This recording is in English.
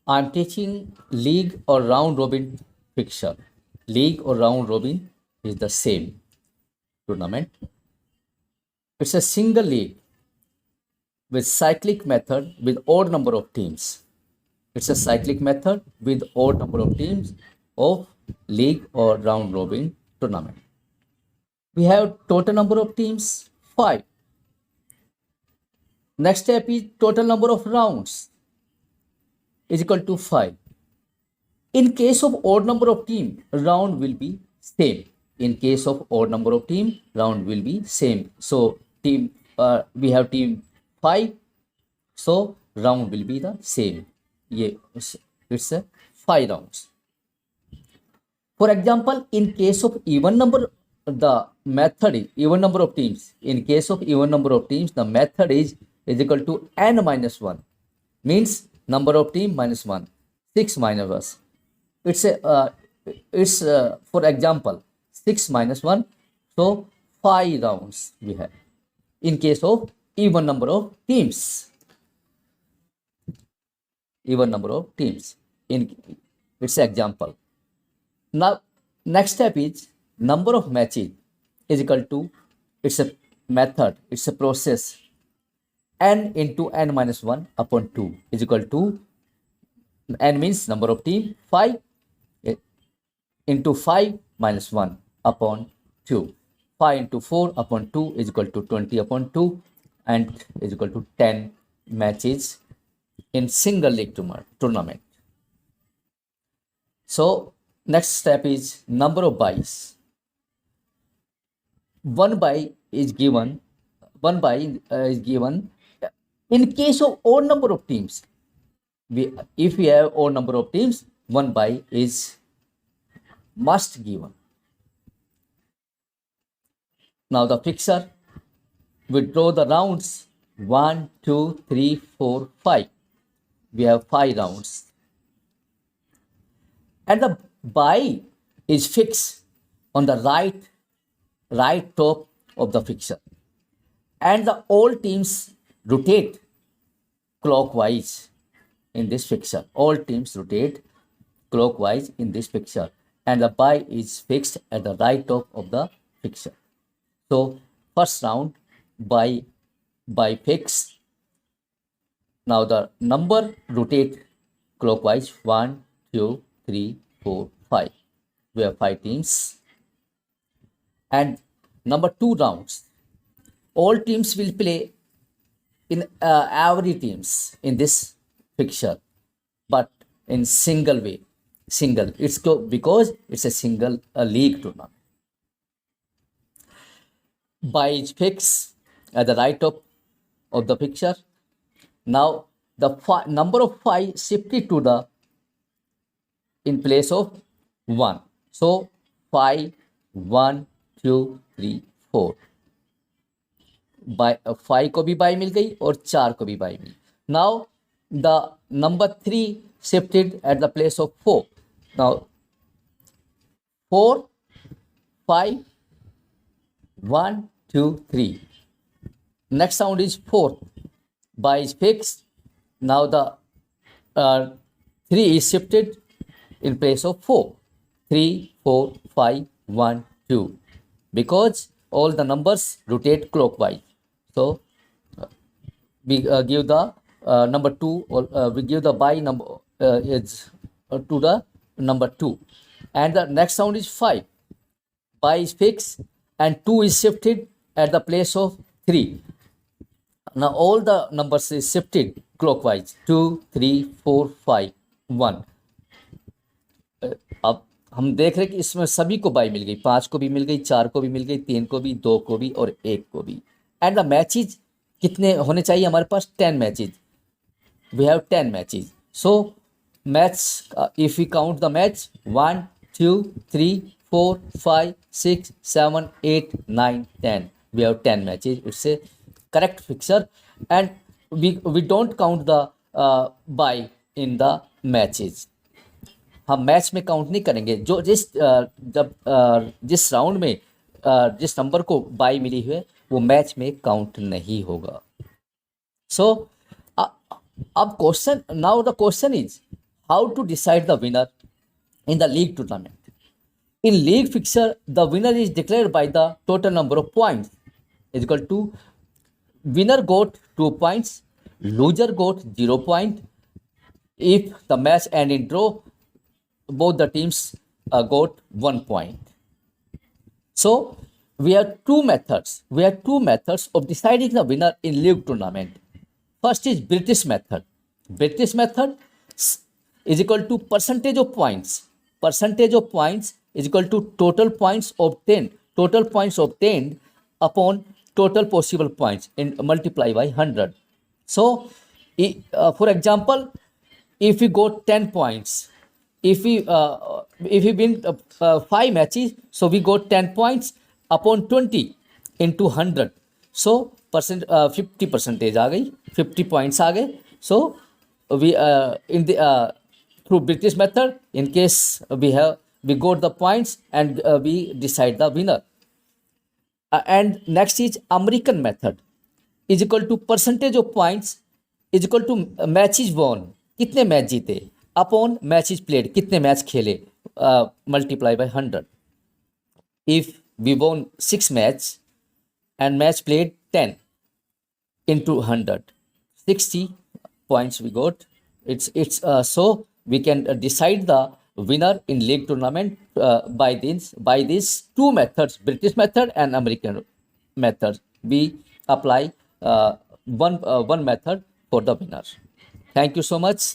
I'm teaching league or round robin fixture. League or round robin is the same tournament. It's a single league with cyclic method with odd number of teams. It's a cyclic method with odd number of teams of league or round robin tournament. We have total number of teams 5. Next step is total number of rounds is equal to 5. In case of odd number of team, round will be same. In case of odd number of team, round will be same. So we have team 5. So round will be the same. Yeah, it's a 5 rounds. For example, in case of even number, the method is even number of teams. In case of even number of teams, the method is equal to n minus 1. Means number of team minus 1. 6 minus 1. It's for example 6 minus 1. So 5 rounds we have. In case of even number of teams. Even number of teams. It's example. Now, next step is number of matches is equal to, it's a method, it's a process, n into n minus 1 upon 2 is equal to, n means number of team, 5 into 5 minus 1 upon 2. 5 into 4 upon 2 is equal to 20 upon 2 and is equal to 10 matches in single league tournament. So, next step is number of buys. One buy is given. In case of odd number of teams. If we have odd number of teams, one buy is must given. Now the fixture. We draw the rounds 1, 2, 3, 4, 5. We have 5 rounds. And the buy is fixed on the right top of the fixture, and the all teams rotate clockwise in this fixture. All teams rotate clockwise in this fixture, and the buy is fixed at the right top of the fixture. So first round buy fixed. Now the number rotate clockwise 1, 2, 3, 4, 5. We have 5 teams. And number 2 rounds, all teams will play in every teams in this fixture, but in single way. It's because it's a single league tournament. Buy is fixed at the right top of the fixture. Now the number of 5 shifted to the in place of 1. So 5, 1, 2, 3, 4. 5 को भी by मिल गई और 4 को भी bye मिली. Now the number 3 shifted at the place of 4. Now 4, 5, 1, 2, 3. Next sound is 4. Buy is fixed. Now the 3 is shifted in place of 4. 3, 4, 5, 1, 2. Because all the numbers rotate clockwise. So we give the number 2, or we give the buy number is to the number 2. And the next sound is 5. Buy is fixed and 2 is shifted at the place of 3. Now all the numbers is shifted clockwise. 2, 3, 4, 5, 1. अब हम देख रहे हैं कि इसमें सभी को by मिल गई. 5 को भी मिल गई, 4 को भी मिल गई, 3 को भी, 2 को भी और 1 को भी. एंड द मैचेज कितने होने चाहिए हमारे पास? 10 matches. We have 10 matches. So match, if you count the match 1, 2, 3, 4, 5, 6, 7, 8, 9, 10. We have 10 matches. It's a correct fixture, and we don't count the buy in the matches. हम मैच में count नहीं करेंगे. जो जिस राउंड में जिस नंबर को by मिली है वो मैच में काउंट नहीं होगा. सो अब question, now the question is how to decide the winner in the league tournament. In league fixture, the winner is declared by the total number of points is equal to winner got 2 points, loser got 0 point. If the match end in draw, both the teams got 1 point. So we have two methods. We have two methods of deciding the winner in league tournament. First is British method. British method is equal to percentage of points. Percentage of points is equal to total points obtained. Total points obtained upon total possible points and multiply by 100. So, for example, if we got 10 points, if we win 5 matches, so we got 10 points upon 20 into 100. So 50 percentage आ गई, 50 points आ गए. So we in the through British method, in case we got the points and we decide the winner. And next is American method is equal to percentage of points is equal to matches won, कितने match जीते, upon matches played, कितने match खेले, multiply by 100. If we won 6 match and match played 10 into 100, 60 points we got. It's so we can decide the winner in league tournament by these two methods, British method and American method. We apply one method for the winner. Thank you so much.